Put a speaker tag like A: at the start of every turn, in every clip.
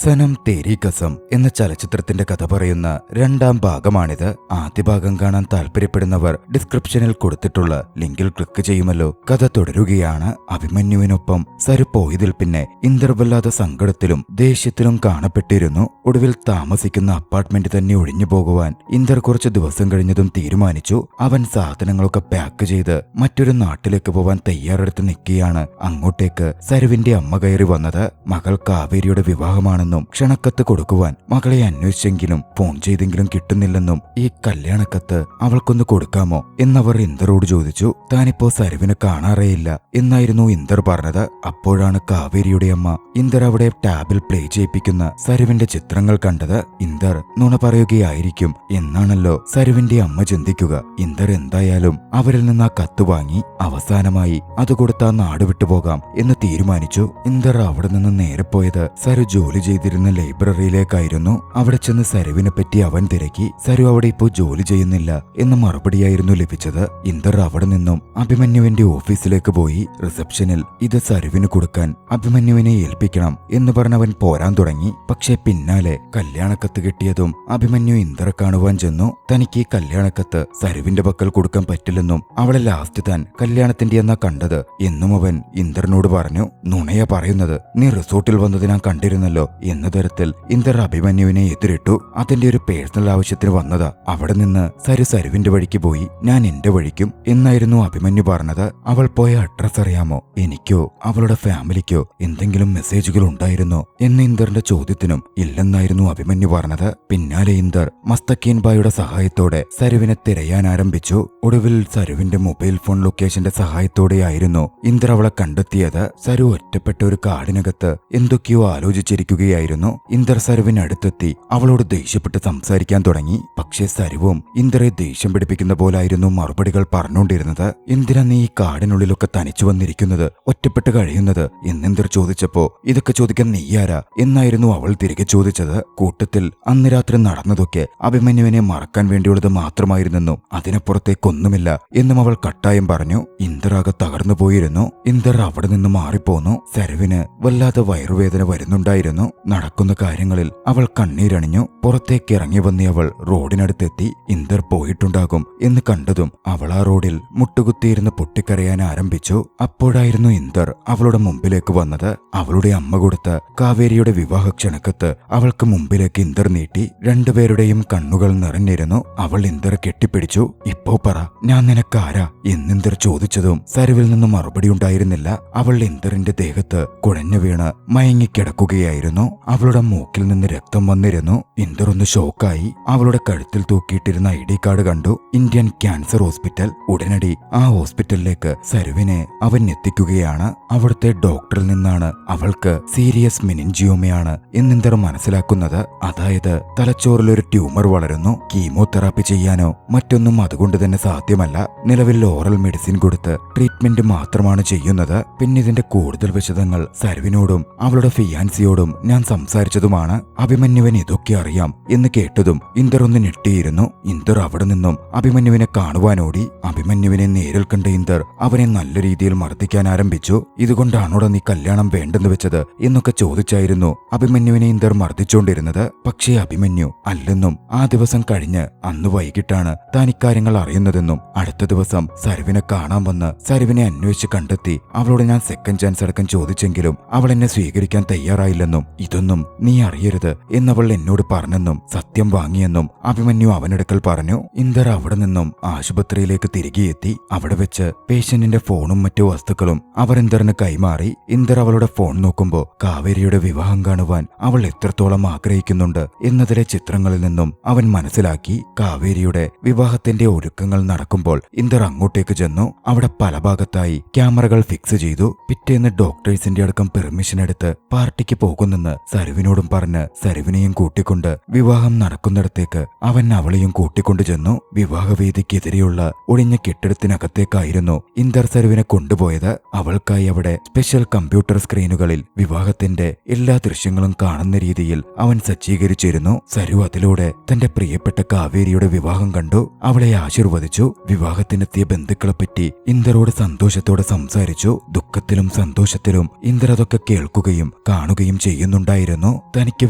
A: സനം തേരി കസം എന്ന ചലച്ചിത്രത്തിന്റെ കഥ പറയുന്ന രണ്ടാം ഭാഗമാണിത്. ആദ്യ ഭാഗം കാണാൻ താല്പര്യപ്പെടുന്നവർ ഡിസ്ക്രിപ്ഷനിൽ കൊടുത്തിട്ടുള്ള ലിങ്കിൽ ക്ലിക്ക് ചെയ്യുമല്ലോ. കഥ തുടരുകയാണ്. അഭിമന്യുവിനൊപ്പം സരു പോയതിൽ പിന്നെ ഇന്ദർ വല്ലാതെ സങ്കടത്തിലും ദേഷ്യത്തിലും കാണപ്പെട്ടിരുന്നു. ഒടുവിൽ താമസിക്കുന്ന അപ്പാർട്ട്മെന്റ് തന്നെ ഒഴിഞ്ഞു പോകുവാൻ ഇന്ദർ കുറച്ച് ദിവസം കഴിഞ്ഞതും തീരുമാനിച്ചു. അവൻ സാധനങ്ങളൊക്കെ പാക്ക് ചെയ്ത് മറ്റൊരു നാട്ടിലേക്ക് പോവാൻ തയ്യാറെടുത്ത് നിൽക്കുകയാണ്. അങ്ങോട്ടേക്ക് സരുവിന്റെ അമ്മ കയറി വന്നത്. മകൾ കാവേരിയുടെ വിവാഹമാണെന്നും ക്ഷണക്കത്ത് കൊടുക്കുവാൻ മകളെ അന്വേഷിച്ചെങ്കിലും ഫോൺ ചെയ്തെങ്കിലും കിട്ടുന്നില്ലെന്നും ഈ കല്യാണക്കത്ത് അവൾക്കൊന്ന് കൊടുക്കാമോ എന്നവർ ഇന്ദറോട് ചോദിച്ചു. താനിപ്പോ സരുവിനെ കാണാറേയില്ല എന്നായിരുന്നു ഇന്ദർ പറഞ്ഞത്. അപ്പോഴാണ് കാവേരിയുടെ അമ്മ ഇന്ദർ അവിടെ ടാബിൽ പ്ലേ ചെയ്യിപ്പിക്കുന്ന സരുവിന്റെ ചിത്രങ്ങൾ കണ്ടത്. ഇന്ദർ നുണ പറയുകയായിരിക്കും എന്നാണല്ലോ സരുവിന്റെ അമ്മ ചിന്തിക്കുക. ഇന്ദർ എന്തായാലും അവരിൽ നിന്ന് ആ കത്ത് വാങ്ങി അവസാനമായി അത് കൊടുത്താ നാട് വിട്ടുപോകാം എന്ന് തീരുമാനിച്ചു. ഇന്ദർ അവിടെ നിന്ന് നേരെ പോയത് സരു ജോലി ചെയ്തിരുന്ന ലൈബ്രറിയിലേക്കായിരുന്നു. അവിടെ ചെന്ന് സരുവിനെ പറ്റി അവൻ തിരക്കി. സരു അവിടെ ഇപ്പോൾ ജോലി ചെയ്യുന്നില്ല എന്ന മറുപടിയായിരുന്നു ലഭിച്ചത്. ഇന്ദർ അവിടെ നിന്നും അഭിമന്യുവിന്റെ ഓഫീസിലേക്ക് പോയി. റിസപ്ഷനിൽ ഇത് സരുവിന് കൊടുക്കാൻ അഭിമന്യുവിനെ ഏൽപ്പിക്കണം എന്ന് പറഞ്ഞവൻ പോരാൻ തുടങ്ങി. പക്ഷേ പിന്നാലെ കല്യാണക്കത്ത് കിട്ടിയതും അഭിമന്യു ഇന്ദറെ കാണുവാൻ ചെന്നു. തനിക്ക് ഈ കല്യാണക്കത്ത് സരുവിന്റെ പക്കൽ കൊടുക്കാൻ പറ്റില്ലെന്നും അവളെ ലാസ്റ്റ് താൻ കല്യാണത്തിന്റെ എന്നാ കണ്ടത് എന്നും അവൻ ഇന്ദറിനോട് പറഞ്ഞു. നുണയ പറയുന്നത്, നീ റിസോർട്ടിൽ വന്നത് ഞാൻ കണ്ടിരുന്നല്ലോ എന്ന തരത്തിൽ ഇന്ദർ അഭിമന്യുവിനെ എതിരിട്ടു. അതിന്റെ ഒരു പേഴ്സണൽ ആവശ്യത്തിന് വന്നതാ. അവിടെ നിന്ന് സരുവിന്റെ വഴിക്ക് പോയി, ഞാൻ എന്റെ വഴിക്കും എന്നായിരുന്നു അഭിമന്യു പറഞ്ഞത്. അവൾ പോയ അഡ്രസ് അറിയാമോ? എനിക്കോ അവളുടെ ഫാമിലിക്കോ എന്തെങ്കിലും മെസ്സേജുകൾ ഉണ്ടായിരുന്നോ എന്ന ഇന്ദറിന്റെ ചോദ്യത്തിനും ഇല്ലെന്നായിരുന്നു അഭിമന്യു പറഞ്ഞത്. പിന്നാലെ ഇന്ദർ മസ്തക്കീൻ ബായുടെ സഹായത്തോടെ സരുവിനെ തിരയാൻ ആരംഭിച്ചു. ഒടുവിൽ സരുവിന്റെ മൊബൈൽ ഫോൺ ലൊക്കേഷന്റെ സഹായത്തോടെയായിരുന്നു ഇന്ദർ അവളെ കണ്ടെത്തിയത്. സരു ഒറ്റപ്പെട്ട ഒരു കാടിനകത്ത് എന്തൊക്കെയോ ആലോചിച്ചിരിക്കുകയായിരുന്നു. ഇന്ദർ സരുവിനടുത്തെത്തി അവളോട് ദേഷ്യപ്പെട്ട് സംസാരിക്കാൻ തുടങ്ങി. പക്ഷേ സരുവും ഇന്ദറെ ദേഷ്യം പിടിപ്പിക്കുന്ന പോലായിരുന്നു മറുപടികൾ പറഞ്ഞുകൊണ്ടിരുന്നത്. എന്തിനാ നീ ഈ കാടിനുള്ളിലൊക്കെ തനിച്ചു വന്നിരിക്കുന്നത്, ഒറ്റപ്പെട്ട് കഴിയുന്നത് എന്നിന്ദർ ചോദിച്ചപ്പോ ഇതൊക്കെ ചോദിക്കാൻ നീയാരാ എന്നായിരുന്നു അവൾ തിരികെ ചോദിച്ചത്. കൂട്ടത്തിൽ അന്ന് രാത്രി നടന്നതൊക്കെ അഭിമന്യുവിനെ മറക്കാൻ വേണ്ടിയുള്ളത് മാത്രമായിരുന്നെന്നും അതിനപ്പുറത്തേക്കൊന്നുമില്ല എന്നും അവൾ കട്ടായം പറഞ്ഞു. ഇന്ദർ ആകെ തകർന്നു പോയിരുന്നു. ഇന്ദർ അവിടെ നിന്ന് മാറിപ്പോന്നു. സരുവിന് വല്ലാതെ വയറുവേദന വരുന്നുണ്ടായിരുന്നു. നടക്കുന്ന കാര്യങ്ങളിൽ അവൾ കണ്ണീരണിഞ്ഞു. പുറത്തേക്ക് ഇറങ്ങി വന്ന അവൾ റോഡിനടുത്തെത്തി. ഇന്ദർ പോയിട്ടുണ്ടാകും എന്ന് കണ്ടതും അവൾ ആ റോഡിൽ മുട്ടുകുത്തിയിരുന്ന് പൊട്ടിക്കരയാൻ ആരംഭിച്ചു. അപ്പോഴായിരുന്നു ഇന്ദർ അവളുടെ മുമ്പിലേക്ക് വന്നത്. അവളുടെ അമ്മ കൊടുത്ത കാവേരിയുടെ വിവാഹ ക്ഷണക്കത്ത് അവൾക്ക് മുമ്പിലേക്ക് ഇന്ദർ നീട്ടി. രണ്ടുപേരുടെയും കണ്ണുകൾ നിറഞ്ഞിരുന്നു. അവൾ ഇന്ദർ കെട്ടിപ്പിടിച്ചു. ഇപ്പോ പറ, ഞാൻ നിനക്കാരാ എന്നിന്ദർ ചോദിച്ചതും സരുവിൽ നിന്നും മറുപടി ഉണ്ടായിരുന്നില്ല. അവൾ ഇന്ദറിന്റെ ദേഹത്ത് കുഴഞ്ഞു വീണ് മയങ്ങിക്കിടക്കുകയായിരുന്നു. അവളുടെ മൂക്കിൽ നിന്ന് രക്തം വന്നിരുന്നു. ഇന്ദർ ഒന്ന് ഷോക്കായി. അവളുടെ കഴുത്തിൽ തൂക്കിയിട്ടിരുന്ന ID കാർഡ് കണ്ടു. Indian cancer hospital. ഉടനടി ആ ഹോസ്പിറ്റലിലേക്ക് സരുവിനെ അവൻ എത്തിക്കുകയാണ്. അവിടുത്തെ ഡോക്ടറിൽ നിന്നാണ് അവൾക്ക് സീരിയസ് മെനിഞ്ചിയോമയാണ് എന്നിന്ദർ മനസ്സിലാക്കുന്നത്. അതായത് തലച്ചോറിലൊരു ട്യൂമർ വളരുന്നു. കീമോതെറാപ്പി ചെയ്യാനോ മറ്റൊന്നും അതുകൊണ്ട് തന്നെ സാധ്യമല്ല. നിലവിൽ ഓറൽ മെഡിസിൻ കൊടുത്ത് ട്രീറ്റ്മെന്റ് മാത്രമാണ് ചെയ്യുന്നത്. പിന്നെ ഇതിന്റെ കൂടുതൽ വിശദങ്ങൾ സരുവിനോടും അവളുടെ ഫിയാൻസിയോടും ഞാൻ സംസാരിച്ചതുമാണ്. അഭിമന്യുവിന് ഇതൊക്കെ അറിയാം എന്ന് കേട്ടതും ഇന്ദർ ഒന്ന് ഞെട്ടിയിരുന്നു. ഇന്ദർ അവിടെ നിന്നും അഭിമന്യുവിനെ കാണുവാനോടി. അഭിമന്യുവിനെ നേരിൽ കണ്ട ഇന്ദർ അവനെ നല്ല രീതിയിൽ മർദ്ദിക്കാൻ ആരംഭിച്ചു. ഇതുകൊണ്ടാണോടാ നീ കല്യാണം വേണ്ടെന്ന് വെച്ചത് എന്നൊക്കെ ചോദിച്ചായിരുന്നു അഭിമന്യുവിനെ ഇന്ദർ മർദ്ദിച്ചുകൊണ്ടിരുന്നത്. പക്ഷേ അഭിമന്യു അല്ലെന്നും ആ ദിവസം കഴിഞ്ഞ് അന്ന് വൈകിട്ടാണ് താൻ ഇക്കാര്യങ്ങൾ അറിയുന്നതെന്നും അടുത്ത ദിവസം സരുവിനെ കാണാൻ വന്ന് സരുവിനെ അന്വേഷിച്ച് കണ്ടെത്തി അവളോട് ഞാൻ സെക്കൻഡ് ചാൻസ് അടക്കം ചോദിച്ചെങ്കിലും അവൾ എന്നെ സ്വീകരിക്കാൻ തയ്യാറായില്ലെന്നും ഇതൊന്നും നീ അറിയരുത് എന്നവൾ എന്നോട് പറഞ്ഞെന്നും സത്യം വാങ്ങിയെന്നും അഭിമന്യു അവനടുക്കൽ പറഞ്ഞു. ഇന്ദർ അവിടെ നിന്നും ആശുപത്രിയിലേക്ക് തിരികെ എത്തി. അവിടെ വെച്ച് പേഷ്യന്റിന്റെ ഫോണും മറ്റു വസ്തുക്കളും അവർ ഇന്ദറിന് കൈമാറി. ഇന്ദർ അവളുടെ ഫോൺ നോക്കുമ്പോ കാവേരിയുടെ വിവാഹം കാണുവാൻ അവൾ എത്രത്തോളം ആഗ്രഹിക്കുന്നുണ്ട് എന്നതിലെ ചിത്രങ്ങളിൽ നിന്നും അവൻ മനസ്സിലാക്കി. കാവേരിയുടെ വിവാഹത്തിന്റെ ഒരുക്കങ്ങൾ നടക്കുമ്പോൾ ഇന്ദർ അങ്ങോട്ടേക്ക് ചെന്നു. അവിടെ പല ഭാഗത്തായി ക്യാമറകൾ ഫിക്സ് ചെയ്തു. പിറ്റേന്ന് ഡോക്ടേഴ്സിന്റെ അടക്കം പെർമിഷൻ എടുത്ത് പാർട്ടിക്ക് പോകുന്നെന്ന് സരുവിനോടും പറഞ്ഞ് സരുവിനെയും കൂട്ടിക്കൊണ്ട് വിവാഹം നടക്കുന്നിടത്തേക്ക് അവൻ അവളെയും കൂട്ടിക്കൊണ്ടു ചെന്നു. വിവാഹവേദിക്കെതിരെയുള്ള ഒഴിഞ്ഞ കെട്ടിടത്തിനകത്തേക്കായിരുന്നു ഇന്ദർ സരുവിനെ കൊണ്ടുപോയത്. അവൾക്കായി അവിടെ സ്പെഷ്യൽ കമ്പ്യൂട്ടർ സ്ക്രീനുകളിൽ വിവാഹത്തിന്റെ എല്ലാ ദൃശ്യങ്ങളും കാണുന്ന രീതിയിൽ അവൻ സജ്ജീകരിച്ചിരുന്നു. സരു അതിലൂടെ തന്റെ പ്രിയപ്പെട്ട കാവേരിയുടെ വിവാഹം കണ്ടു. അവളെ ആശീർവദിച്ചു. വിവാഹത്തിനെത്തിയ ബന്ധുക്കളെപ്പറ്റി ഇന്ദറോട് സന്തോഷത്തോടെ സംസാരിച്ചു. ദുഃഖത്തിലും സന്തോഷത്തിലും ഇന്ദർ അതൊക്കെ കേൾക്കുകയും കാണുകയും ചെയ്യുന്നുണ്ടായിരുന്നു. പറയുന്നുണ്ടായിരുന്നു. തനിക്ക്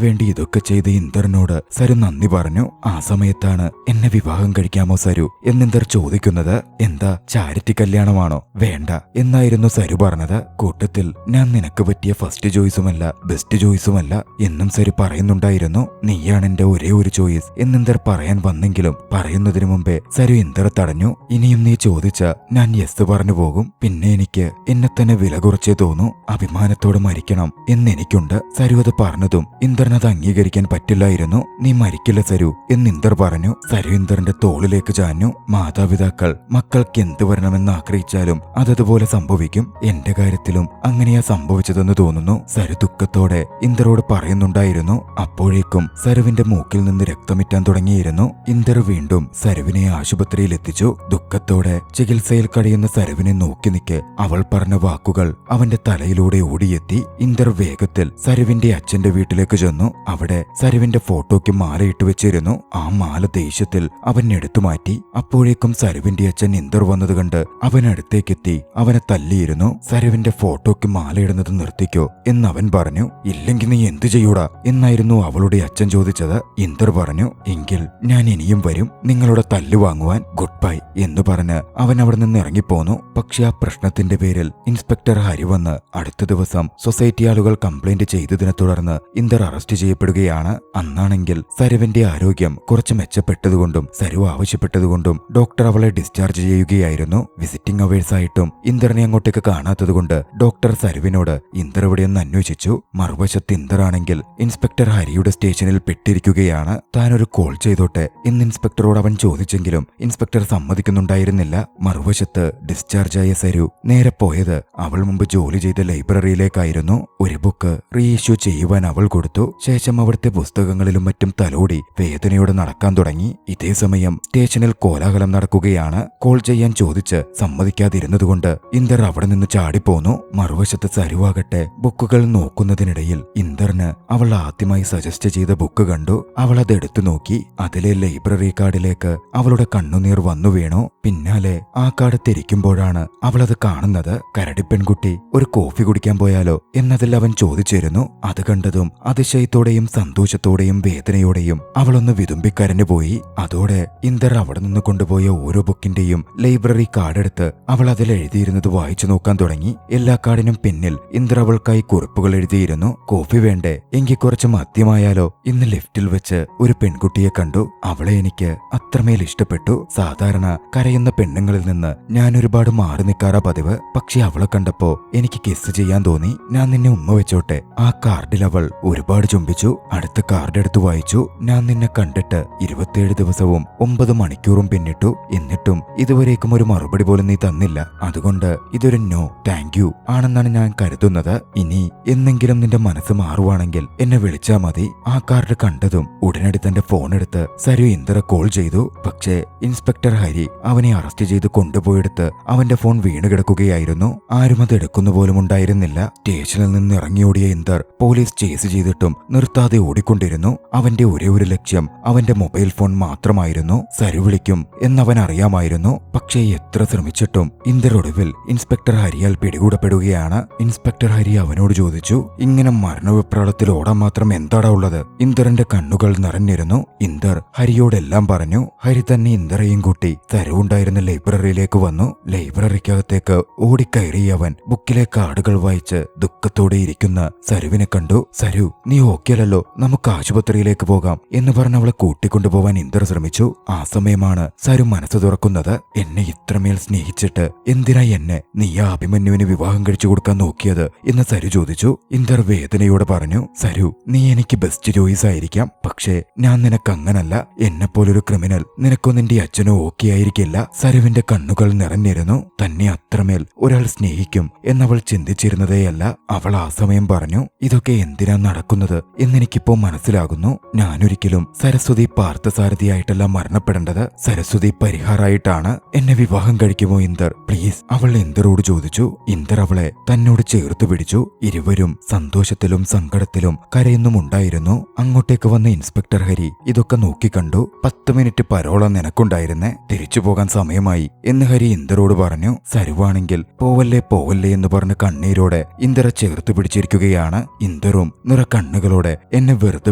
A: വേണ്ടി ഇതൊക്കെ ചെയ്ത ഇന്ദറിനോട് സരു നന്ദി പറഞ്ഞു. ആ സമയത്താണ് എന്നെ വിവാഹം കഴിക്കാമോ സരു എന്നിന്ദർ ചോദിക്കുന്നത്. എന്താ ചാരിറ്റി കല്യാണമാണോ? വേണ്ട എന്നായിരുന്നു സരു പറഞ്ഞത്. കൂട്ടത്തിൽ ഞാൻ നിനക്ക് പറ്റിയ ഫസ്റ്റ് ചോയ്സുമല്ല ബെസ്റ്റ് ചോയ്സുമല്ല എന്നും സരു പറയുന്നുണ്ടായിരുന്നു. നീയാണ് എന്റെ ഒരേ ഒരു ചോയ്സ് എന്നിന്ദർ പറയാൻ വന്നെങ്കിലും പറയുന്നതിനു മുമ്പേ സരു ഇന്ദറെ തടഞ്ഞു. ഇനിയും നീ ചോദിച്ച ഞാൻ യെസ് പറഞ്ഞു പോകും. പിന്നെ എനിക്ക് എന്നെ തന്നെ വില കുറച്ചേ തോന്നൂ. അഭിമാനത്തോടെ മരിക്കണം എന്നെനിക്കുണ്ട്. സരു അത് പറഞ്ഞതും ഇന്ദറിനത് അംഗീകരിക്കാൻ പറ്റില്ലായിരുന്നു. നീ മരിക്കില്ല സരു എന്ന് ഇന്ദർ പറഞ്ഞു. സരു ഇന്ദറിന്റെ തോളിലേക്ക് ചാഞ്ഞു. മാതാപിതാക്കൾ മക്കൾക്ക് എന്ത് വരണമെന്ന് ആഗ്രഹിച്ചാലും അതതുപോലെ സംഭവിക്കും. എന്റെ കാര്യത്തിലും അങ്ങനെയാ സംഭവിച്ചതെന്ന് തോന്നുന്നു സരു ദുഃഖത്തോടെ ഇന്ദറോട് പറയുന്നുണ്ടായിരുന്നു. അപ്പോഴേക്കും സരുവിന്റെ മൂക്കിൽ നിന്ന് രക്തമിറ്റാൻ തുടങ്ങിയിരുന്നു. ഇന്ദർ വീണ്ടും സരുവിനെ ആശുപത്രിയിൽ എത്തിച്ചു. ദുഃഖത്തോടെ ചികിത്സയിൽ കഴിയുന്ന സരുവിനെ നോക്കി നിൽക്കെ അവൾ പറഞ്ഞ വാക്കുകൾ അവന്റെ തലയിലൂടെ ഓടിയെത്തി. ഇന്ദർ വേഗത്തിൽ സരുവിന്റെ അച്ഛന്റെ വീട്ടിലേക്ക് ചെന്നു. അവിടെ സരുവിന്റെ ഫോട്ടോയ്ക്ക് മാലയിട്ട് വെച്ചിരുന്നു. ആ മാല ദേഷ്യത്തിൽ അവൻ എടുത്തു മാറ്റി. അപ്പോഴേക്കും സരുവിന്റെ അച്ഛൻ ഇന്ദർ വന്നത് കണ്ട് അവനടുത്തേക്കെത്തി അവനെ തല്ലിയിരുന്നു. സരുവിന്റെ ഫോട്ടോയ്ക്ക് മാലയിടുന്നത് നിർത്തിക്കോ എന്നവൻ പറഞ്ഞു. ഇല്ലെങ്കിൽ നീ എന്തു ചെയ്യൂടാ എന്നായിരുന്നു അവളുടെ അച്ഛൻ ചോദിച്ചത്. ഇന്ദർ പറഞ്ഞു, എങ്കിൽ ഞാൻ ഇനിയും വരും നിങ്ങളുടെ തല്ലു വാങ്ങുവാൻ. ഗുഡ് ബൈ എന്ന് പറഞ്ഞ് അവൻ അവിടെ നിന്ന് ഇറങ്ങിപ്പോന്നു. പക്ഷെ ആ പ്രശ്നത്തിന്റെ പേരിൽ ഇൻസ്പെക്ടർ ഹരി വന്ന് അടുത്ത ദിവസം സൊസൈറ്റി ആളുകൾ കംപ്ലൈന്റ് ചെയ്തതിനെ തുടർന്ന് ഇന്ദർ അറസ്റ്റ് ചെയ്യപ്പെടുകയാണ്. അന്നാണെങ്കിൽ സരുവിന്റെ ആരോഗ്യം കുറച്ച് മെച്ചപ്പെട്ടതുകൊണ്ടും സരു ആവശ്യപ്പെട്ടതുകൊണ്ടും ഡോക്ടർ അവളെ ഡിസ്ചാർജ് ചെയ്യുകയായിരുന്നു. വിസിറ്റിംഗ് അവേഴ്സ് ആയിട്ടും ഇന്ദറിനെ അങ്ങോട്ടേക്ക് കാണാത്തതുകൊണ്ട് ഡോക്ടർ സരുവിനോട് ഇന്ദർ എവിടെയെന്ന് അന്വേഷിച്ചു. മറുവശത്ത് ഇന്ദറാണെങ്കിൽ ഇൻസ്പെക്ടർ ഹരിയുടെ സ്റ്റേഷനിൽ പെട്ടിരിക്കുകയാണ്. താനൊരു കോൾ ചെയ്തോട്ടെ എന്ന് ഇൻസ്പെക്ടറോട് അവൻ ചോദിച്ചെങ്കിലും ഇൻസ്പെക്ടർ സമ്മതിക്കുന്നുണ്ടായിരുന്നില്ല. മറുവശത്ത് ഡിസ്ചാർജായ സരു നേരെ പോയത് അവൾ മുമ്പ് ജോലി ചെയ്ത ലൈബ്രറിയിലേക്കായിരുന്നു. ഒരു ബുക്ക് റീഇഷ്യൂ ചെയ്യുവാൻ അവൾ കൊടുത്തു. ശേഷം അവിടുത്തെ പുസ്തകങ്ങളിലും മറ്റും തലോടി വേദനയോടെ നടക്കാൻ തുടങ്ങി. ഇതേ സമയം സ്റ്റേഷനിൽ കോലാഹലം നടക്കുകയാണ്. കോൾ ചെയ്യാൻ ചോദിച്ച് സമ്മതിക്കാതിരുന്നതുകൊണ്ട് ഇന്ദർ അവിടെ നിന്ന് ചാടിപ്പോന്നു. മറുവശത്ത് സരുവാകട്ടെ ബുക്കുകൾ നോക്കുന്നതിനിടയിൽ ഇന്ദറിന് അവൾ ആദ്യമായി സജസ്റ്റ് ചെയ്ത ബുക്ക് കണ്ടു. അവൾ അതെടുത്തു നോക്കി. അതിലെ ലൈബ്രറി കാർഡിലേക്ക് അവളുടെ കണ്ണുനീർ വന്നു വീണു. പിന്നാലെ ആ കാർഡ് തിരിക്കുമ്പോഴാണ് അവളത് കാണുന്നത്. കരടിപ്പെൺകുട്ടി ഒരു കോഫി കുടിക്കാൻ പോയാലോ എന്നതിൽ അവൻ ചോദിച്ചിരുന്നു. അത് കണ്ടതും അതിശയത്തോടെയും സന്തോഷത്തോടെയും വേദനയോടെയും അവളൊന്ന് വിതുമ്പിക്കരഞ്ഞു പോയി. അതോടെ ഇന്ദർ അവിടെ നിന്ന് കൊണ്ടുപോയ ഓരോ ബുക്കിന്റെയും ലൈബ്രറി കാർഡെടുത്ത് അവൾ അതിൽ എഴുതിയിരുന്നത് വായിച്ചു നോക്കാൻ തുടങ്ങി. എല്ലാ കാർഡിനും പിന്നിൽ ഇന്ദർ അവൾക്കായി കുറിപ്പുകൾ എഴുതിയിരുന്നു. കോഫി വേണ്ടേ? എങ്കിൽ കുറച്ച് മദ്യമായാലോ? ഇന്ന് ലിഫ്റ്റിൽ വെച്ച് ഒരു പെൺകുട്ടിയെ കണ്ടു. അവളെ എനിക്ക് അത്രമേൽ ഇഷ്ടപ്പെട്ടു. സാധാരണ കരയുന്ന പെണ്ണുങ്ങളിൽ നിന്ന് ഞാൻ ഒരുപാട് മാറി നിൽക്കാറാ പതിവ്. പക്ഷെ അവളെ കണ്ടപ്പോ എനിക്ക് കിസ് ചെയ്യാൻ തോന്നി. ഞാൻ നിന്നെ ഉമ്മ വെച്ചോട്ടെ? ആ കാർഡിൽ അവൾ ഒരുപാട് ചുംബിച്ചു. അടുത്ത കാർഡ് എടുത്ത് വായിച്ചു. ഞാൻ നിന്നെ കണ്ടിട്ട് 27 ദിവസവും 9 മണിക്കൂറും പിന്നിട്ടു. എന്നിട്ടും ഇതുവരേക്കും ഒരു മറുപടി പോലും നീ തന്നില്ല. അതുകൊണ്ട് ഇതൊരു നോ താങ്ക് യു ആണെന്നാണ് ഞാൻ കരുതുന്നത്. ഇനി എന്നെങ്കിലും നിന്റെ മനസ്സ് മാറുവാണെങ്കിൽ എന്നെ വിളിച്ചാ മതി. ആ കാർഡ് കണ്ടതും ഉടനടി തന്റെ ഫോൺ എടുത്ത് സരു ഇന്ദറെ കോൾ ചെയ്തു. പക്ഷേ ഇൻസ്പെക്ടർ ഹരി അവനെ അറസ്റ്റ് ചെയ്ത് കൊണ്ടുപോയെടുത്ത് അവന്റെ ഫോൺ വീണ് കിടക്കുകയായിരുന്നു. ആരും അത് എടുക്കുന്നു പോലും ഉണ്ടായിരുന്നില്ല. സ്റ്റേഷനിൽ നിന്ന് ഇറങ്ങിയോടിയ ഇന്ദർ പോലീസ് ചേസ് ചെയ്തിട്ടും നിർത്താതെ ഓടിക്കൊണ്ടിരുന്നു. അവന്റെ ഒരേ ഒരു ലക്ഷ്യം അവന്റെ മൊബൈൽ ഫോൺ മാത്രമായിരുന്നു. സരു വിളിക്കും എന്നവൻ അറിയാമായിരുന്നു. പക്ഷേ എത്ര ശ്രമിച്ചിട്ടും ഇന്ദർ ഒടുവിൽ ഇൻസ്പെക്ടർ ഹരിയാൽ പിടികൂടപ്പെടുകയാണ്. ഇൻസ്പെക്ടർ ഹരി അവനോട് ചോദിച്ചു, ഇങ്ങനെ മരണവിപ്രാളത്തിൽ ഓടാൻ മാത്രം എന്താടാ ഉള്ളത്? ഇന്ദറിന്റെ കണ്ണുകൾ നിറഞ്ഞിരുന്നു. ഇന്ദർ ഹരിയോടെല്ലാം പറഞ്ഞു. ഹരി തന്നെ ഇന്ദറേയും കൂട്ടി സരു ഉണ്ടായിരുന്ന ലൈബ്രറിയിലേക്ക് വന്നു. ലൈബ്രറിക്കകത്തേക്ക് ഓടിക്കയറിയവൻ ബുക്കിലെ കാർഡുകൾ വായിച്ച് ദുഃഖത്തോടെ ഇരിക്കുന്ന സരുവിനെ കണ്ടു. സരു, നീ ഓക്കെയല്ലോ, നമുക്ക് ആശുപത്രിയിലേക്ക് പോകാം എന്ന് പറഞ്ഞ് അവളെ കൂട്ടിക്കൊണ്ടുപോവാൻ ഇന്ദർ ശ്രമിച്ചു. ആ സമയമാണ് സരു മനസ്സ് തുറക്കുന്നത്. എന്നെ ഇത്രമേൽ സ്നേഹിച്ചിട്ട് എന്തിനാ എന്നെ നീ ആ അഭിമന്യുവിന് വിവാഹം കഴിച്ചു കൊടുക്കാൻ നോക്കിയത് എന്ന് സരു ചോദിച്ചു. ഇന്ദർ വേദനയോടെ പറഞ്ഞു, സരു, നീ എനിക്ക് ബെസ്റ്റ് ചോയ്സ് ആയിരിക്കാം. പക്ഷേ ഞാൻ നിനക്കങ്ങനല്ല. എന്നെപ്പോലൊരു ക്രിമിനൽ നിനക്കോ നിന്റെ അച്ഛനോ ഓക്കെ ആയിരിക്കില്ല. സരുവിന്റെ കണ്ണുകൾ നിറഞ്ഞിരുന്നു. തന്നെ അത്രമേൽ ഒരാൾ സ്നേഹിക്കും എന്നവൾ ചിന്തിച്ചിരുന്നതേയല്ല. അവൾ ആ സമയം പറഞ്ഞു, ഇതൊക്കെ എന്തിനാ നടക്കുന്നത് എന്നെനിക്കിപ്പോ മനസ്സിലാകുന്നു. ഞാനൊരിക്കലും സരസ്വതി പാർത്ഥസാരഥിയായിട്ടല്ല മരണപ്പെടേണ്ടത്. സരസ്വതി പരിഹാറായിട്ടാണ്. എന്നെ വിവാഹം കഴിക്കുമോ ഇന്ദർ? പ്ലീസ്, അവൾ ഇന്ദറോട് ചോദിച്ചു. ഇന്ദർ അവളെ തന്നോട് ചേർത്തു പിടിച്ചു. ഇരുവരും സന്തോഷത്തിലും സങ്കടത്തിലും കരയുന്നുമുണ്ടായിരുന്നു. അങ്ങോട്ടേക്ക് വന്ന ഇൻസ്പെക്ടർ ഹരി ഇതൊക്കെ നോക്കിക്കണ്ടു. 10 മിനിറ്റ് പരോളം നിനക്കുണ്ടായിരുന്നേ, തിരിച്ചു പോകാൻ സമയമായി എന്ന് ഹരി ഇന്ദറോട് പറഞ്ഞു. സരുവാണെങ്കിൽ പോവല്ലേ പോവല്ലേ എന്ന് പറഞ്ഞ് കണ്ണീരോടെ ഇന്ദറെ ചേർത്തു പിടിച്ചിരിക്കുകയാണ്. ഇന്ദർ ഇന്ദറും നിറക്കണ്ണുകളോടെ എന്നെ വെറുതെ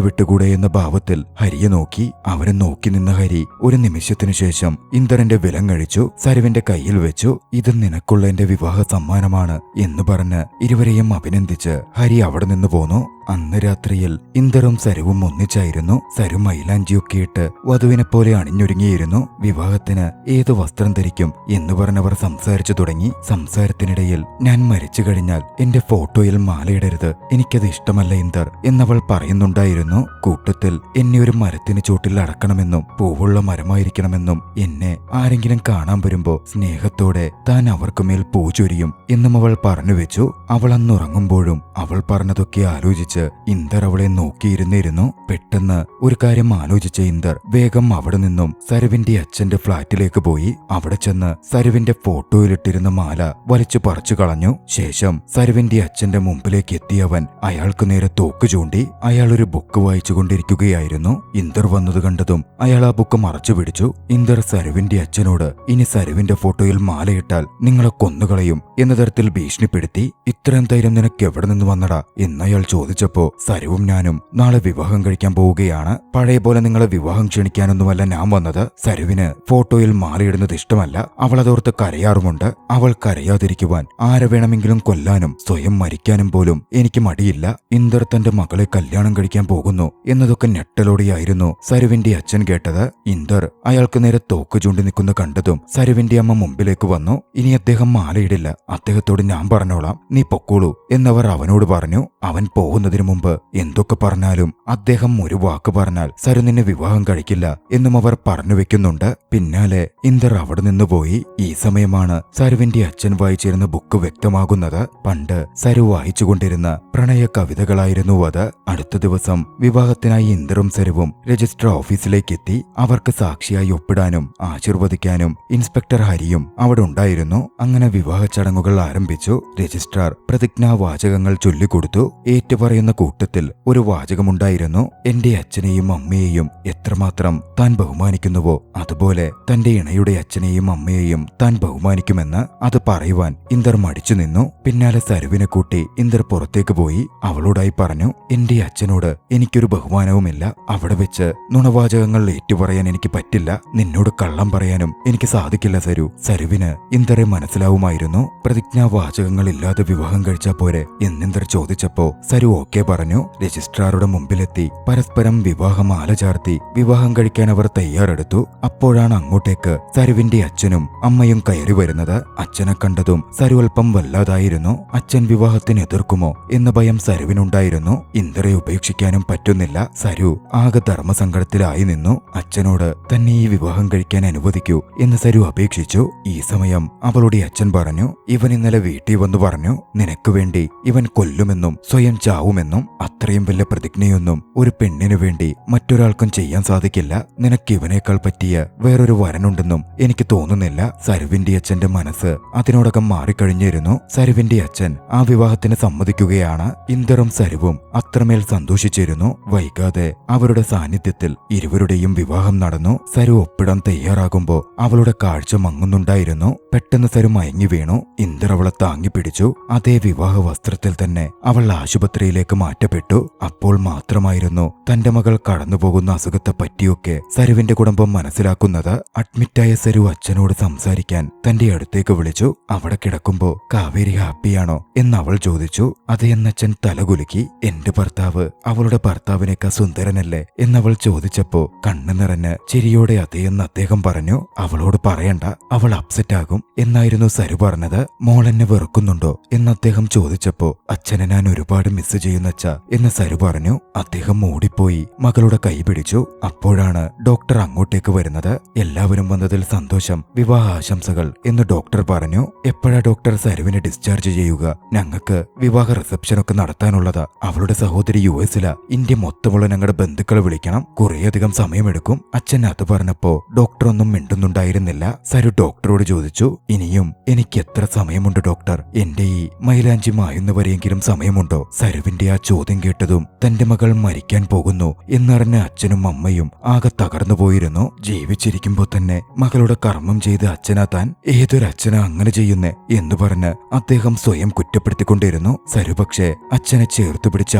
A: വിട്ടുകൂടെ എന്ന ഭാവത്തിൽ ഹരിയെ നോക്കി. അവരെ നോക്കി നിന്ന ഹരി ഒരു നിമിഷത്തിനു ശേഷം ഇന്ദറിന്റെ വിലങ്ങഴിച്ചു സരുവിന്റെ കയ്യിൽ വെച്ചു. ഇത് നിനക്കുള്ള എന്റെ വിവാഹ സമ്മാനമാണ് എന്ന് പറഞ്ഞ് ഇരുവരെയും അഭിനന്ദിച്ച് ഹരി അവിടെ നിന്ന് പോന്നു. അന്ന് രാത്രിയിൽ ഇന്ദറും സരുവും ഒന്നിച്ചായിരുന്നു. സരു മൈലാഞ്ചിയൊക്കെ ഇട്ട് വധുവിനെ പോലെ അണിഞ്ഞൊരുങ്ങിയിരുന്നു. വിവാഹത്തിന് ഏത് വസ്ത്രം ധരിക്കും എന്ന് പറഞ്ഞവർ സംസാരിച്ചു തുടങ്ങി. സംസാരത്തിനിടയിൽ ഞാൻ മരിച്ചു കഴിഞ്ഞാൽ എന്റെ ഫോട്ടോയിൽ മാലയിടരുത്, എനിക്കത് ഇഷ്ടമല്ല ഇന്ദർ എന്നവൾ പറയുന്നുണ്ടായിരുന്നു. കൂട്ടത്തിൽ എന്നെ ഒരു മരത്തിന് ചോട്ടിൽ അടക്കണമെന്നും പൂവുള്ള മരമായിരിക്കണമെന്നും എന്നെ ആരെങ്കിലും കാണാൻ വരുമ്പോ സ്നേഹത്തോടെ താൻ അവർക്കുമേൽ പൂ ചൊരിയും എന്നും അവൾ പറഞ്ഞു വെച്ചു. അവൾ അന്നുറങ്ങുമ്പോഴും അവൾ പറഞ്ഞതൊക്കെ ആലോചിച്ച് ഇന്ദർ അവളെ നോക്കിയിരുന്നിരുന്നു. പെട്ടെന്ന് ഒരു കാര്യം ആലോചിച്ച ഇന്ദർ വേഗം അവിടെ നിന്നും സരുവിന്റെ അച്ഛന്റെ ഫ്ളാറ്റിലേക്ക് പോയി. അവിടെ ചെന്ന് സരുവിന്റെ ഫോട്ടോയിലിട്ടിരുന്ന മാല വലിച്ചു പറിച്ചു കളഞ്ഞു. ശേഷം സരുവിന്റെ അച്ഛന്റെ മുമ്പിലേക്ക് എത്തിയവൻ അയാൾക്ക് നേരെ തോക്ക് ചൂണ്ടി. അയാൾ ഒരു ബുക്ക് വായിച്ചുകൊണ്ടിരിക്കുകയായിരുന്നു. ഇന്ദർ വന്നത് കണ്ടതും അയാൾ ആ ബുക്ക് മറച്ചു പിടിച്ചു. ഇന്ദർ സരുവിന്റെ അച്ഛനോട് ഇനി സരുവിന്റെ ഫോട്ടോയിൽ മാലയിട്ടാൽ നിങ്ങളെ കൊന്നുകളയും എന്ന തരത്തിൽ ഭീഷണിപ്പെടുത്തി. ഇത്രയും ധൈര്യം നിനക്ക് എവിടെ നിന്ന് വന്നടാ എന്നയാൾ ചോദിച്ചപ്പോ സരുവും ഞാനും നാളെ വിവാഹം കഴിക്കാൻ പോവുകയാണ്. പഴയ പോലെ നിങ്ങളെ വിവാഹം ക്ഷണിക്കാനൊന്നുമല്ല ഞാൻ വന്നത്. സരുവിന് ഫോട്ടോയിൽ മാലയിടുന്നത് ഇഷ്ടമല്ല. അവൾ അതോർത്ത് കരയാറുമുണ്ട്. അവൾ കരയാതിരിക്കുവാൻ ആരെ വേണമെങ്കിലും കൊല്ലാനും സ്വയം മരിക്കാനും പോലും എനിക്ക് മടിയില്ല. ഇന്ദർ തന്റെ മകളെ കല്യാണം കഴിക്കാൻ പോകുന്നു എന്നതൊക്കെ ഞെട്ടലോടെയായിരുന്നു സരുവിന്റെ അച്ഛൻ കേട്ടത്. ഇന്ദർ അയാൾക്ക് നേരെ തോക്ക് ചൂണ്ടി നിൽക്കുന്ന കണ്ടതും സരുവിന്റെ അമ്മ മുമ്പിലേക്ക് വന്നു. ഇനി അദ്ദേഹം മാലയിടില്ല, അദ്ദേഹത്തോട് ഞാൻ പറഞ്ഞോളാം, നീ പൊക്കോളൂ എന്നവർ അവനോട് പറഞ്ഞു. അവൻ പോകുന്നതിനു മുമ്പ് എന്തൊക്കെ പറഞ്ഞാലും അദ്ദേഹം ഒരു വാക്ക് പറഞ്ഞാൽ സരു നിന്നെ വിവാഹം കഴിക്കില്ല എന്നും അവർ പറഞ്ഞു വെക്കുന്നുണ്ട്. പിന്നാലെ ഇന്ദർ അവിടെ നിന്ന് പോയി. ഈ സമയമാണ് സരുവിന്റെ അച്ഛൻ വായിച്ചിരുന്ന ബുക്ക് വ്യക്തമാകുന്നത്. പണ്ട് സരു വായിച്ചുകൊണ്ടിരുന്ന പ്രണയ കവിതകളായിരുന്നു അത്. അടുത്ത ദിവസം വിവാഹത്തിനായി ഇന്ദറും സരുവും രജിസ്ട്രാർ ഓഫീസിലേക്ക് എത്തി. അവർക്ക് സാക്ഷിയായി ഒപ്പിടാനും ആശീർവദിക്കാനും ഇൻസ്പെക്ടർ ഹരിയും അവിടെ ഉണ്ടായിരുന്നു. അങ്ങനെ വിവാഹ ചടങ്ങുകൾ ആരംഭിച്ചു. രജിസ്ട്രാർ പ്രതിജ്ഞാവാചകങ്ങൾ ചൊല്ലിക്കൊടുത്തു. ഏറ്റുപറയുന്ന കൂട്ടത്തിൽ ഒരു വാചകമുണ്ടായിരുന്നു. എന്റെ അച്ഛനെയും അമ്മയെയും എത്രമാത്രം താൻ ബഹുമാനിക്കുന്നുവോ അതുപോലെ തന്റെ ഇണയുടെ അച്ഛനെയും അമ്മയെയും താൻ ബഹുമാനിക്കുമെന്ന്. അത് പറയുവാൻ ഇന്ദർ മടിച്ചു നിന്നു. പിന്നാലെ സരുവിനെ കൂട്ടി ഇന്ദർ പുറത്തേക്ക് പോയി. അവളോടായി പറഞ്ഞു, എന്റെ അച്ഛനോട് എനിക്കൊരു ബഹുമാനവുമില്ല. അവിടെ വെച്ച് നുണവാചകങ്ങൾ ഏറ്റുപറയാൻ എനിക്ക് പറ്റില്ല. നിന്നോട് കള്ളം പറയാനും എനിക്ക് സാധിക്കില്ല സരു. സരുവിന് ഇന്ദറെ മനസ്സിലാവുമായിരുന്നു. പ്രതിജ്ഞാവാചകങ്ങൾ ഇല്ലാതെ വിവാഹം കഴിച്ചാ പോരെ എന്നിന്ദർ ചോദിച്ചപ്പോ സരു ഓക്കെ പറഞ്ഞു. രജിസ്ട്രാറുടെ മുമ്പിലെത്തി പരസ്പരം വിവാഹമാല ചാർത്തി വിവാഹം കഴിക്കാൻ അവർ തയ്യാറെടുത്തു. അപ്പോഴാണ് അങ്ങോട്ടേക്ക് സരുവിന്റെ അച്ഛനും അമ്മയും കയറി വരുന്നത്. അച്ഛനെ കണ്ടതും സരു അല്പം വല്ലാതായിരുന്നു. അച്ഛൻ വിവാഹത്തിന് എതിർക്കുമോ എന്ന ഭയം സരുവിനുണ്ടായിരുന്നു. ഇന്ദറെ ഉപേക്ഷിക്കാനും പറ്റുന്നില്ല. സരു ആകെ ധർമ്മസങ്കടത്തിലായി നിന്നു. അച്ഛനോട് തന്നെ ഈ വിവാഹം കഴിക്കാൻ അനുവദിക്കൂ എന്ന് സരു അപേക്ഷിച്ചു. ഈ സമയം അവളുടെ അച്ഛൻ പറഞ്ഞു, ഇവൻ ഇന്നലെ വീട്ടിൽ വന്നു പറഞ്ഞു നിനക്ക് വേണ്ടി ഇവൻ കൊല്ലുമെന്നും സ്വയം ചാവുമെന്നും. അത്രയും വലിയ പ്രതിജ്ഞയൊന്നും ഒരു പെണ്ണിനു വേണ്ടി മറ്റൊരാൾക്കും ചെയ്യാൻ സാധിക്കില്ല. നിനക്ക് ഇവനേക്കാൾ പറ്റിയ വേറൊരു വരനുണ്ടെന്നും എനിക്ക് തോന്നുന്നില്ല. സരുവിന്റെ അച്ഛന്റെ മനസ്സ് അതിനോടകം മാറിക്കഴിഞ്ഞിരുന്നു. സരുവിന്റെ അച്ഛൻ ആ വിവാഹത്തിന് സമ്മതിക്കുകയാണ്. ഇന്ദറും സരുവും അത്രമേൽ സന്തോഷിച്ചിരുന്നു. വൈകാതെ അവരുടെ സാന്നിധ്യത്തിൽ ഇരുവരുടെയും വിവാഹം നടന്നു. സരു ഒപ്പിടാൻ തയ്യാറാകുമ്പോ അവളുടെ കാഴ്ച മങ്ങുന്നുണ്ടായിരുന്നു. പെട്ടെന്ന് സരു മയങ്ങി വീണു. ഇന്ദർ അവളെ താങ്ങിപ്പിടിച്ചു. അതേ വിവാഹ വസ്ത്രത്തിൽ തന്നെ അവൾ ആശുപത്രിയിലേക്ക് മാറ്റപ്പെട്ടു. അപ്പോൾ മാത്രമായിരുന്നു തന്റെ മകൾ കടന്നുപോകുന്ന അസുഖത്തെ പറ്റിയൊക്കെ സരുവിന്റെ കുടുംബം മനസ്സിലാക്കുന്നത്. അഡ്മിറ്റായ സരു അച്ഛനോട് സംസാരിക്കാൻ തന്റെ അടുത്തേക്ക് വിളിച്ചു. അവിടെ കിടക്കുമ്പോ കാവേരി ഹാപ്പിയാണോ എന്ന് അവൾ ചോദിച്ചു. അതെന്നച്ഛൻ തലകുലുക്കി. എന്റെ ഭർത്താവ് അവളുടെ ഭർത്താവിനേക്കാൾ സുന്ദരനല്ലേ എന്നവൾ ചോദിച്ചപ്പോ കണ്ണു നിറഞ്ഞ് ചിരിയോടെ അതേയെന്ന് അദ്ദേഹം പറഞ്ഞു. അവളോട് പറയണ്ട, അവൾ അപ്സെറ്റ് ആകും എന്നായിരുന്നു സരു പറഞ്ഞത്. മോൾ എന്നെ വെറുക്കുന്നുണ്ടോ എന്ന് അദ്ദേഹം ചോദിച്ചപ്പോ അച്ഛനെ ഞാൻ ഒരുപാട് മിസ് ചെയ്യുന്നച്ച എന്ന് സരു പറഞ്ഞു. അദ്ദേഹം ഓടിപ്പോയി മകളുടെ കൈ പിടിച്ചു. അപ്പോഴാണ് ഡോക്ടർ അങ്ങോട്ടേക്ക് വരുന്നത്. എല്ലാവരും വന്നതിൽ സന്തോഷം, വിവാഹ ആശംസകൾ എന്ന് ഡോക്ടർ പറഞ്ഞു. എപ്പോഴാ ഡോക്ടർ സരുവിനെ ഡിസ്ചാർജ് ചെയ്യുക? ഞങ്ങൾക്ക് വിവാഹ റിസപ്ഷനൊക്കെ നടത്താനുള്ളതാ. അവളുടെ സഹോദരി US-ലാ. ഇന്ത്യ മൊത്തമുള്ള ഞങ്ങളുടെ ബന്ധുക്കളെ വിളിക്കണം, കുറേയധികം സമയമെടുക്കും. അച്ഛൻ അത് പറഞ്ഞപ്പോ ഡോക്ടർ ഒന്നും മിണ്ടുന്നുണ്ടായിരുന്നില്ല. സരു ഡോക്ടറോട് ചോദിച്ചു, ഇനിയും എനിക്ക് എത്ര സമയമുണ്ട് ഡോക്ടർ? എന്റെ ഈ മൈലാഞ്ചി മായുന്നവരെയെങ്കിലും സമയമുണ്ടോ? സരുവിന്റെ ആ ചോദ്യം കേട്ടതും തന്റെ മകൾ മരിക്കാൻ പോകുന്നു എന്നറിഞ്ഞ അച്ഛനും അമ്മയും ആകെ തകർന്നു പോയിരുന്നു. ജീവിച്ചിരിക്കുമ്പോ തന്നെ മകളുടെ കർമ്മം ചെയ്ത് അച്ഛനാ താൻ, ഏതൊരച്ഛനാ അങ്ങനെ ചെയ്യുന്നേ എന്ന് പറഞ്ഞ് അദ്ദേഹം സ്വയം കുറ്റപ്പെടുത്തിക്കൊണ്ടിരുന്നു. സരു പക്ഷേ അച്ഛനെ ചേർത്ത് പിടിച്ച്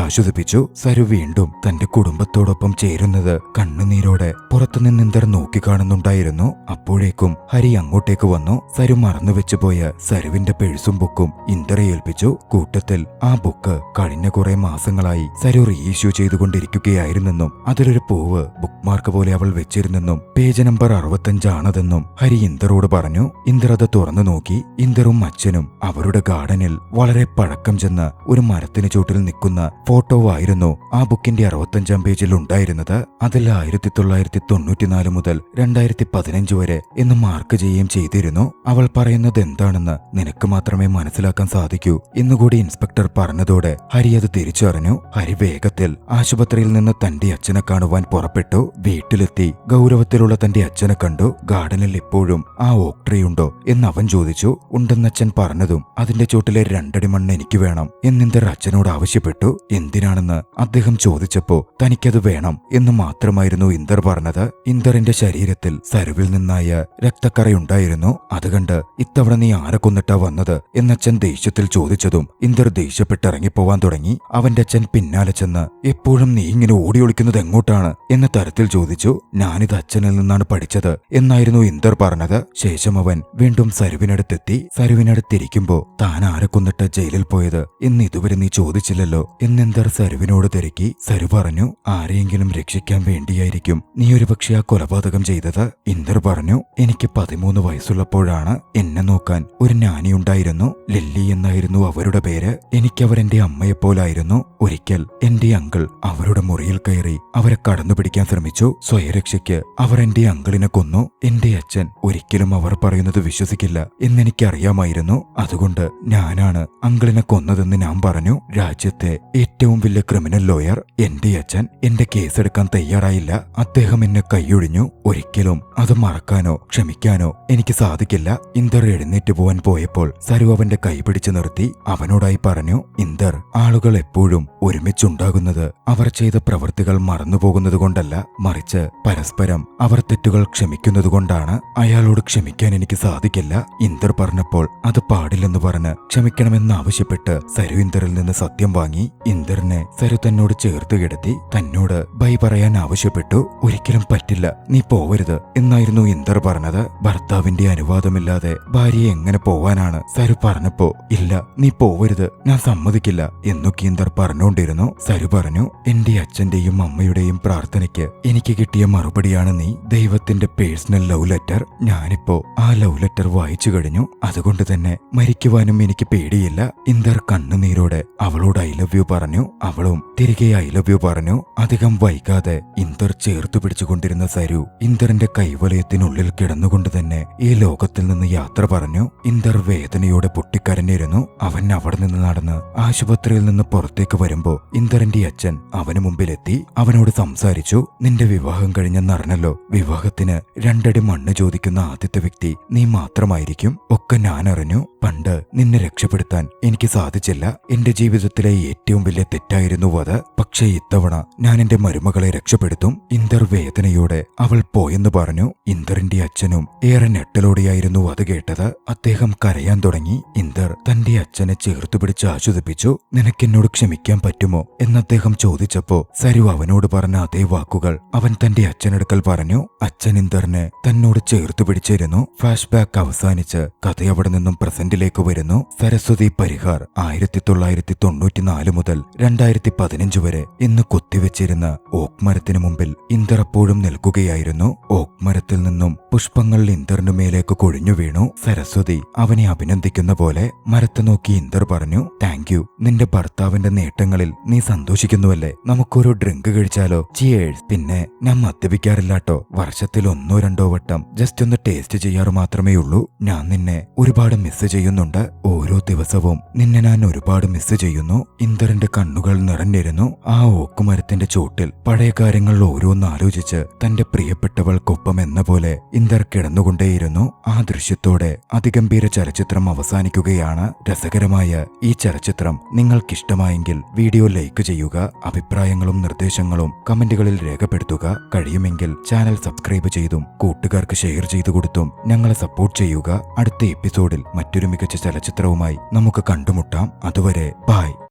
A: ആശ്വസിപ്പിച്ചു. സരു വീണ്ടും തന്റെ കുടുംബത്തോടൊപ്പം ചേരുന്നത് കണ്ണുനീരോടെ പുറത്തുനിന്ന് ഇന്ദർ നോക്കിക്കാണുന്നുണ്ടായിരുന്നു. അപ്പോഴേക്കും ഹരി അങ്ങോട്ടേക്ക് വന്നു. സരു മറന്നുവെച്ചു പോയ സരുവിന്റെ പേഴ്സും ബുക്കും ഇന്ദറെ ഏൽപ്പിച്ചു. കൂട്ടത്തിൽ ആ ബുക്ക് കഴിഞ്ഞ കുറെ മാസങ്ങളായി സരു റീഇഷ്യൂ ചെയ്തുകൊണ്ടിരിക്കുകയായിരുന്നെന്നും അതിലൊരു പൂവ് ബുക്ക് മാർക്ക് പോലെ അവൾ വെച്ചിരുന്നെന്നും പേജ് നമ്പർ 65 ആണതെന്നും ഹരി ഇന്ദറോട് പറഞ്ഞു. ഇന്ദർ അത് തുറന്നു നോക്കി. ഇന്ദറും അച്ഛനും അവരുടെ ഗാർഡനിൽ വളരെ പഴക്കം ചെന്ന ഒരു മരത്തിന് ചുവട്ടിൽ നിൽക്കുന്ന ഫോട്ടോ ആയിരുന്നു ആ ബുക്കിന്റെ 65 പേജിൽ ഉണ്ടായിരുന്നത്. അതിൽ 1994 മുതൽ 2015 വരെ എന്ന് മാർക്ക് ചെയ്യുകയും ചെയ്തിരുന്നു. അവൾ പറയുന്നത് എന്താണെന്ന് നിനക്ക് മാത്രമേ മനസ്സിലാക്കാൻ സാധിക്കൂ എന്നുകൂടി ഇൻസ്പെക്ടർ പറഞ്ഞതോടെ ഹരി അത് തിരിച്ചറിഞ്ഞു. ഹരി വേഗത്തിൽ ആശുപത്രിയിൽ നിന്ന് തന്റെ അച്ഛനെ കാണുവാൻ പുറപ്പെട്ടു. വീട്ടിലെത്തി ഗൗരവത്തിലുള്ള തന്റെ അച്ഛനെ കണ്ടു. ഗാർഡനിൽ ഇപ്പോഴും ആ ഓക്ക് ട്രീ ഉണ്ടോ എന്ന് അവൻ ചോദിച്ചു. ഉണ്ടെന്നച്ഛൻ പറഞ്ഞതും അതിന്റെ ചോട്ടിലെ 2 അടി മണ്ണ് എനിക്ക് വേണം എന്നിന്ദർ അച്ഛനോട് ആവശ്യപ്പെട്ടു. എന്തിനാണെന്ന് അദ്ദേഹം ചോദിച്ചപ്പോ തനിക്കത് വേണം എന്ന് മാത്രമായിരുന്നു ഇന്ദർ പറഞ്ഞത്. ഇന്ദറിന്റെ ശരീരത്തിൽ സരുവിൽ നിന്നായ രക്തക്കറയുണ്ടായിരുന്നു. അതുകണ്ട് ഇത്തവണ നീ ആരെ കൊന്നിട്ടാ വന്നത് എന്നച്ഛൻ ദേഷ്യത്തിൽ ചോദിച്ചതും ഇന്ദർ ദേഷ്യപ്പെട്ടിറങ്ങിപ്പോവാൻ തുടങ്ങി. അവന്റെ അച്ഛൻ പിന്നാലെ ചെന്ന് എപ്പോഴും നീ ഇങ്ങനെ ഓടി ഒളിക്കുന്നത് എങ്ങോട്ടാണ് എന്ന തരത്തിൽ ചോദിച്ചു. ഞാനിത് അച്ഛനിൽ നിന്നാണ് പഠിച്ചത് എന്നായിരുന്നു ഇന്ദർ പറഞ്ഞത്. ശേഷം അവൻ വീണ്ടും സരുവിനടുത്തെത്തി. സരുവിനടുത്തിരിക്കുമ്പോ താൻ ആരെ കൊന്നിട്ട് ജയിലിൽ പോയത് എന്ന് ഇതുവരെ നീ ചോദിച്ചില്ലല്ലോ എന്നിന്ദർ സരുവിനോട് തിരക്കി. സരു പറഞ്ഞു, ആരെയെങ്കിലും രക്ഷിക്കാൻ വേണ്ടിയായിരിക്കും നീ ഒരുപക്ഷെ ആ കൊലപാതകം ചെയ്തത്. ഇന്ദർ പറഞ്ഞു, എനിക്ക് 13 വയസ്സുള്ളപ്പോഴാണ് എന്നെ നോക്കാൻ ഒരു നാനിയുണ്ടായിരുന്നു. ലില്ലി എന്നായിരുന്നു അവരുടെ പേര്. എനിക്കവരെന്റെ അമ്മയെപ്പോലായിരുന്നു. ഒരിക്കൽ എന്റെ അങ്കിൾ അവരുടെ മുറിയിൽ കയറി അവരെ കടന്നുപിടിക്കാൻ ശ്രമിച്ചു. സ്വയരക്ഷയ്ക്ക് അവർ എന്റെ അങ്കിളിനെ കൊന്നു. എന്റെ അച്ഛൻ ഒരിക്കലും അവർ പറയുന്നത് വിശ്വസിക്കില്ല എന്നെനിക്കറിയാമായിരുന്നു. അതുകൊണ്ട് ഞാനാണ് അങ്കിളിനെ കൊന്നതെന്ന് ഞാൻ പറഞ്ഞു. രാജ്യത്തെ ഏറ്റവും വലിയ ക്രിമിനൽ ലോയർ എന്റെ അച്ഛൻ എന്റെ കേസെടുക്കാൻ തയ്യാറായില്ല. അദ്ദേഹം എന്നെ കൈയൊഴിഞ്ഞു. ഒരിക്കലും അത് മറക്കാനോ ക്ഷമിക്കാനോ എനിക്ക് സാധിക്കില്ല. ഇന്ദർ എഴുന്നേറ്റ് പോവാൻ പോയപ്പോൾ സരു അവന്റെ കൈ പിടിച്ചു നിർത്തി. അവനോടായി പറഞ്ഞു, ഇന്ദർ, ആളുകൾ എപ്പോഴും ഒരുമിച്ചുണ്ടാകുന്നത് അവർ ചെയ്ത പ്രവൃത്തികൾ മറന്നുപോകുന്നത് കൊണ്ടല്ല, മറിച്ച് പരസ്പരം അവർ തെറ്റുകൾ ക്ഷമിക്കുന്നതുകൊണ്ടാണ്. അയാളോട് ക്ഷമിക്കാൻ എനിക്ക് സാധിക്കില്ല. ഇന്ദർ പറഞ്ഞപ്പോൾ അത് പാടില്ലെന്ന് പറഞ്ഞ് ക്ഷമിക്കണമെന്നാവശ്യപ്പെട്ട് സരു ഇന്ദറിൽ നിന്ന് സത്യം വാങ്ങി. ഇന്ദറിനെ സരു തന്നോട് ചേർത്ത് കിടത്തി തന്നോട് ബൈ പറയാൻ ആവശ്യപ്പെട്ടു. ഒരിക്കലും പറ്റില്ല, നീ പോവരുത് എന്നായിരുന്നു ഇന്ദർ പറഞ്ഞത്. ഭർത്താവിന്റെ അനുവാദമില്ലാതെ ഭാര്യയെ എങ്ങനെ പോവാനാണ്? സരു പറഞ്ഞപ്പോ ഇല്ല, നീ പോവരുത്, ഞാൻ സമ്മതിക്കില്ല എന്നൊക്കെ ഇന്ദർ പറഞ്ഞുകൊണ്ടിരുന്നു. സരു പറഞ്ഞു, എന്റെ അച്ഛന്റെയും അമ്മയുടെയും പ്രാർത്ഥനയ്ക്ക് എനിക്ക് കിട്ടിയ മറുപടിയാണ് നീ. ദൈവത്തിന്റെ പേഴ്സണൽ ലവ് ലെറ്റർ. ഞാനിപ്പോ ആ ലവ് ലെറ്റർ വായിച്ചു കഴിഞ്ഞു. അതുകൊണ്ട് തന്നെ മരിക്കുവാനും എനിക്ക് പേടിയില്ല. ഇന്ദർ കണ്ണുനീരോടെ അവളോട് ഐ ലവ് യു പറഞ്ഞു. അവളും തിരികെ ഐ ലവ് യു പറഞ്ഞു. അധികം വൈകാതെ ഇന്ദർ ചേർത്തു പിടിച്ചുകൊണ്ടിരുന്ന സരു ഇന്ദറിന്റെ കൈവലയത്തിനുള്ളിൽ കിടന്നുകൊണ്ട് തന്നെ ഈ ലോകത്തിൽ നിന്ന് യാത്ര പറഞ്ഞു. ഇന്ദർ വേദനയോടെ പൊട്ടിക്കരഞ്ഞിരുന്നു. അവൻ അവിടെ നിന്ന് നടന്ന് ആശുപത്രിയിൽ നിന്ന് പുറത്തേക്ക് വരുമ്പോ ഇന്ദറിന്റെ അച്ഛൻ അവന് മുമ്പിലെത്തി. അവനോട് സംസാരിച്ചു. നിന്റെ വിവാഹം കഴിഞ്ഞെന്നറിഞ്ഞല്ലോ. വിവാഹത്തിന് 2 അടി മണ്ണ് ചോദിക്കുന്ന ആദ്യത്തെ വ്യക്തി നീ മാത്രമായിരിക്കും. ഒക്കെ ഞാൻ അറിഞ്ഞു. പണ്ട് നിന്നെ രക്ഷപ്പെടുത്താൻ എനിക്ക് സാധിച്ചില്ല. എന്റെ ജീവിതത്തിലെ ഏറ്റവും വലിയ തെറ്റായിരുന്നു അത്. പക്ഷേ ഇത്തവണ ഞാൻ എന്റെ മരുമകളെ രക്ഷപ്പെടുത്തും. ഇന്ദർ വേദനയോടെ അവൾ പോയെന്ന് പറഞ്ഞു. ഇന്ദറിന്റെ അച്ഛനും ഏറെ ഞെട്ടലോടെയായിരുന്നു അത് കേട്ടത്. അദ്ദേഹം കരയാൻ തുടങ്ങി. ഇന്ദർ തന്റെ അച്ഛനെ ചേർത്തു പിടിച്ച് ആശ്വസിപ്പിച്ചു. നിനക്കെന്നോട് ക്ഷമിക്കാൻ പറ്റുമോ എന്ന് അദ്ദേഹം ചോദിച്ചപ്പോ സരു അവനോട് പറഞ്ഞ അതേ വാക്കുകൾ അവൻ തന്റെ അച്ഛനടുക്കൽ പറഞ്ഞു. അച്ഛൻ ഇന്ദറിനെ തന്നോട് ചേർത്തു പിടിച്ചിരുന്നു. ഫ്ലാഷ് ബാക്ക് അവസാനിച്ച് കഥ അവിടെ നിന്നും പ്രസന്റിലേക്ക് വരുന്നു. സരസ്വതി പരിഹാർ 1994 മുതൽ 2015 വരെ ഇന്ന് കൊത്തിവെച്ചിരുന്ന ഓക്ക് മരത്തിനു മുമ്പിൽ ഇന്ദർ അപ്പോഴും നിൽക്കുകയായിരുന്നു. ഓക്ക് മരത്തിൽ നിന്നും പുഷ്പങ്ങൾ ഇന്ദറിനു മേലേക്ക് കൊഴിഞ്ഞു വീണു. സരസ്വതി അവനെ അഭിനന്ദിക്കുന്ന പോലെ മരത്തെ നോക്കി ഇന്ദർ പറഞ്ഞു, താങ്ക് യു. നിന്റെ ഭർത്താവിന്റെ നേട്ടങ്ങളിൽ നീ സന്തോഷിക്കുന്നുവല്ലേ? നമുക്കൊരു ഡ്രിങ്ക് കഴിച്ചാലോ? ചിയേഴ്സ്. പിന്നെ ഞാൻ മദ്യപിക്കാറില്ലാട്ടോ. വർഷത്തിൽ 1-2 വട്ടം ജസ്റ്റ് ഒന്ന് ടേസ്റ്റ് ചെയ്യാറ് മാത്രമേ ഉള്ളൂ. ഞാൻ നിന്നെ ഒരുപാട് മിസ് ചെയ്യുന്നുണ്ട്. ഓരോ ദിവസവും നിന്നെ ഞാൻ ഒരുപാട് മിസ് ചെയ്യുന്നു. ഇന്ദറിന്റെ കണ്ണുകൾ നിറഞ്ഞിരുന്നു. ആ ഓക്കുമരത്തിന്റെ ചോട്ടിൽ പഴയ കാര്യങ്ങൾ ഓരോന്നാലോചിച്ച് തന്റെ പ്രിയപ്പെട്ടവൾക്കൊപ്പം എന്ന പോലെ ഇന്ദർ കിടന്നുകൊണ്ടേയിരുന്നു. ആ ദൃശ്യത്തോടെ അതിഗംഭീര ചലച്ചിത്രം അവസാനിക്കുകയാണ്. രസകരമായ ഈ ചലച്ചിത്രം നിങ്ങൾക്കിഷ്ടമായെങ്കിൽ വീഡിയോ ലൈക്ക് ചെയ്യുക. അഭിപ്രായങ്ങളും നിർദ്ദേശങ്ങളും കമന്റുകളിൽ രേഖപ്പെടുത്തുക. കഴിയുമെങ്കിൽ ചാനൽ സബ്സ്ക്രൈബ് ചെയ്തും കൂട്ടുകാർക്ക് ഷെയർ ചെയ്തു കൊടുത്തും ഞങ്ങളെ സപ്പോർട്ട് ചെയ്യുക. അടുത്ത എപ്പിസോഡിൽ മറ്റൊരു മികച്ച ചലച്ചിത്രവുമായി നമുക്ക് കണ്ടുമുട്ടാം. അതുവരെ ബൈ.